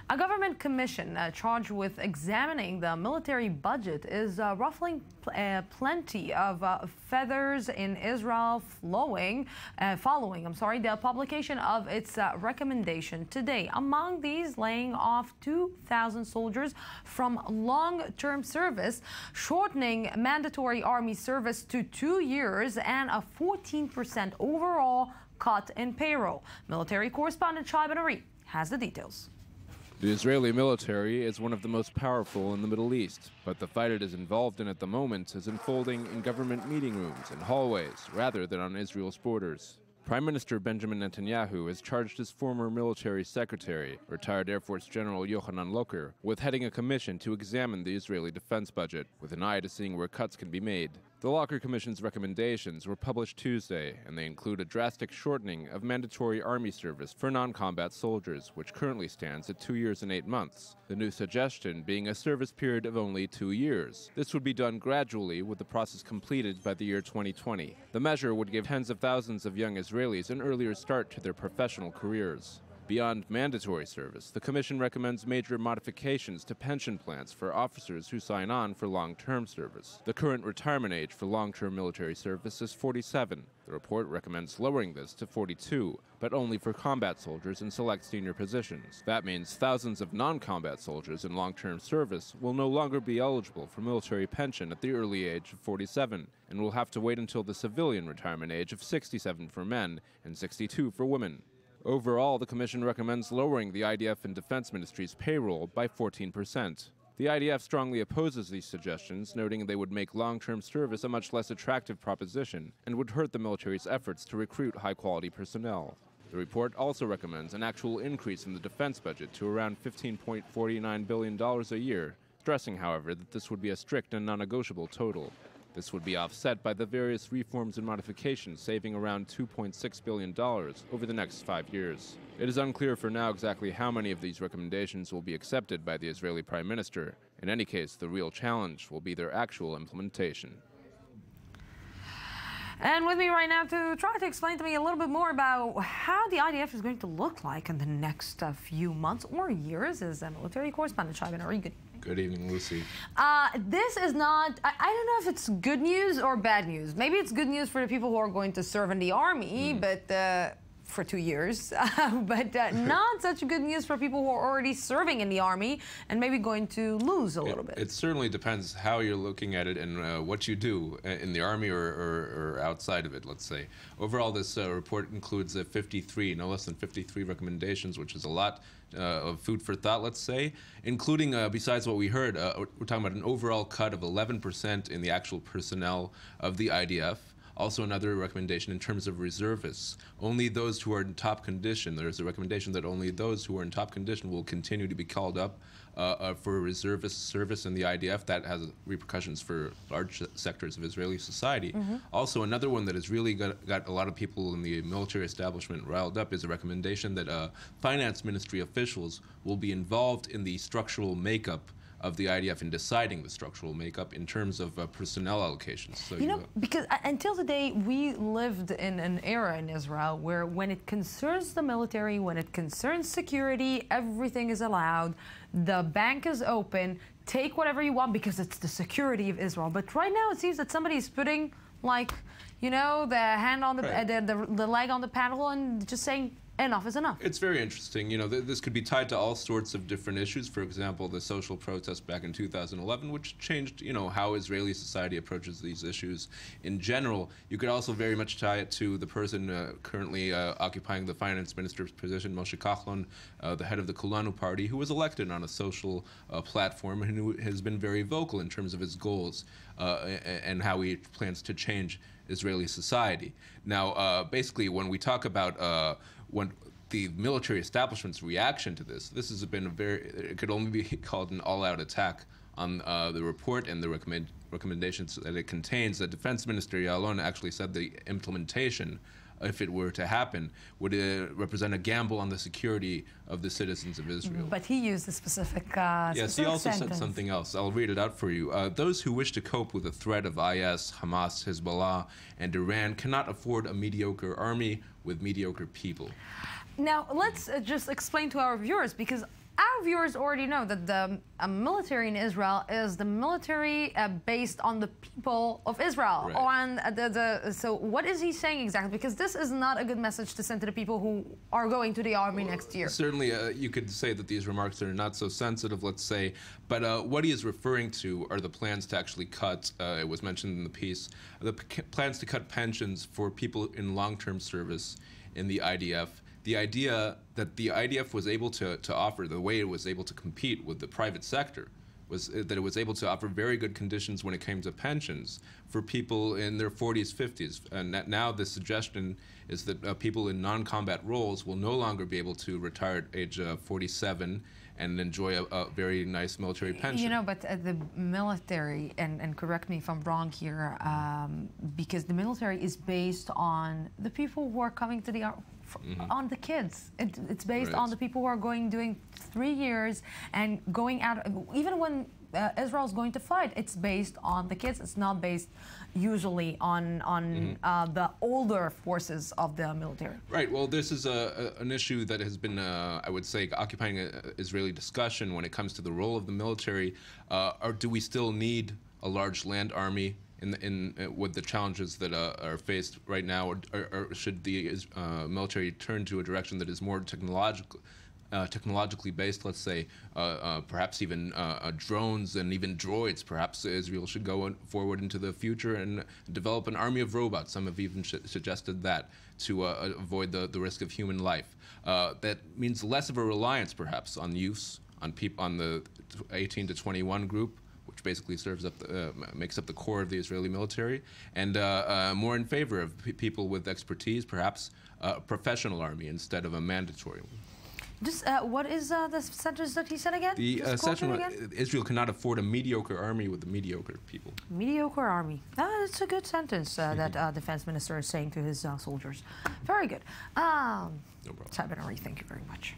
A government commission charged with examining the military budget is ruffling plenty of feathers in Israel following the publication of its recommendation today. Among these, laying off 2,000 soldiers from long-term service, shortening mandatory army service to 2 years, and a 14% overall cut in payroll. Military correspondent Shai Ben-ari has the details. The Israeli military is one of the most powerful in the Middle East, but the fight it is involved in at the moment is unfolding in government meeting rooms and hallways rather than on Israel's borders. Prime Minister Benjamin Netanyahu has charged his former military secretary, retired Air Force General Yochanan Locher, with heading a commission to examine the Israeli defense budget, with an eye to seeing where cuts can be made. The Locher Commission's recommendations were published Tuesday, and they include a drastic shortening of mandatory army service for non-combat soldiers, which currently stands at 2 years and 8 months. The new suggestion being a service period of only 2 years. This would be done gradually, with the process completed by the year 2020. The measure would give tens of thousands of young Israelis an earlier start to their professional careers. Beyond mandatory service, the Commission recommends major modifications to pension plans for officers who sign on for long-term service. The current retirement age for long-term military service is 47. The report recommends lowering this to 42, but only for combat soldiers in select senior positions. That means thousands of non-combat soldiers in long-term service will no longer be eligible for military pension at the early age of 47, and will have to wait until the civilian retirement age of 67 for men and 62 for women. Overall, the Commission recommends lowering the IDF and Defense Ministry's payroll by 14%. The IDF strongly opposes these suggestions, noting they would make long-term service a much less attractive proposition and would hurt the military's efforts to recruit high-quality personnel. The report also recommends an actual increase in the defense budget to around $15.49 billion a year, stressing, however, that this would be a strict and non-negotiable total. This would be offset by the various reforms and modifications, saving around $2.6 billion over the next 5 years. It is unclear for now exactly how many of these recommendations will be accepted by the Israeli Prime Minister. In any case, the real challenge will be their actual implementation. And with me right now to try to explain to me a little bit more about how the IDF is going to look like in the next few months or years is military correspondent Shai Ben-ari. Good evening, Lucy. This is not, I don't know if it's good news or bad news. Maybe it's good news for the people who are going to serve in the army, but for 2 years, but not such good news for people who are already serving in the army and maybe going to lose a little bit. It certainly depends how you're looking at it and what you do in the army or outside of it, let's say. Overall, this report includes 53, no less than 53 recommendations, which is a lot of food for thought, let's say, including, besides what we heard, we're talking about an overall cut of 11% in the actual personnel of the IDF. Also, another recommendation in terms of reservists. Only those who are in top condition, there's a recommendation that only those who are in top condition will continue to be called up for reservist service in the IDF. That has repercussions for large sectors of Israeli society. Also, another one that has really got a lot of people in the military establishment riled up is a recommendation that finance ministry officials will be involved in the structural makeup of the IDF in deciding the structural makeup in terms of personnel allocations. So you know, because until today we lived in an era in Israel where when it concerns the military, when it concerns security, everything is allowed. The bank is open. Take whatever you want because it's the security of Israel. But right now it seems that somebody is putting, like, you know, the hand on the leg on the paddle and just saying, enough is enough. It's very interesting. You know, this could be tied to all sorts of different issues. For example, the social protest back in 2011, which changed, you know, how Israeli society approaches these issues in general. You could also very much tie it to the person currently occupying the finance minister's position, Moshe Kahlon, the head of the Kulanu party, who was elected on a social platform and who has been very vocal in terms of his goals and how he plans to change Israeli society. Now, basically, when we talk about when the military establishment's reaction to this has been it could only be called an all-out attack on the report and the recommendations that it contains. The Defense Minister Ya'alon actually said the implementation, if it were to happen, would represent a gamble on the security of the citizens of Israel. But he used a specific Yes, he also sentence. said something else. I'll read it out for you. Those who wish to cope with the threat of IS, Hamas, Hezbollah, and Iran cannot afford a mediocre army with mediocre people. Now, let's just explain to our viewers, because Our viewers already know that the military in Israel is the military based on the people of Israel. Right. So what is he saying exactly? Because this is not a good message to send to the people who are going to the army next year. Certainly, you could say that these remarks are not so sensitive, let's say, but what he is referring to are the plans to actually cut, it was mentioned in the piece, the plans to cut pensions for people in long-term service in the IDF. The idea that the IDF was able to offer, the way it was able to compete with the private sector, was that it was able to offer very good conditions when it came to pensions for people in their 40s, 50s. And now the suggestion is that people in non-combat roles will no longer be able to retire at age 47 and enjoy a very nice military pension. You know, but the military, and correct me if I'm wrong here, because the military is based on the people who are coming to the army. On the kids. It's based on the people who are doing 3 years and going out. Even when Israel is going to fight, it's based on the kids. It's not based usually on the older forces of the military. Right. Well, this is an issue that has been, I would say, occupying Israeli discussion when it comes to the role of the military. Or do we still need a large land army with the challenges that are faced right now, or should the military turn to a direction that is more technologically based, let's say, perhaps even drones and even droids? Perhaps Israel should go forward into the future and develop an army of robots. Some have even suggested that to avoid the risk of human life. That means less of a reliance, perhaps, on use, on the 18 to 21 group, which basically makes up the core of the Israeli military, and more in favor of people with expertise, perhaps a professional army instead of a mandatory one. Just what is the sentence that he said again? The sentence: Israel cannot afford a mediocre army with the mediocre people. Mediocre army. That's a good sentence that defense minister is saying to his soldiers. Very good. No problem. Shai Ben-ari, thank you very much.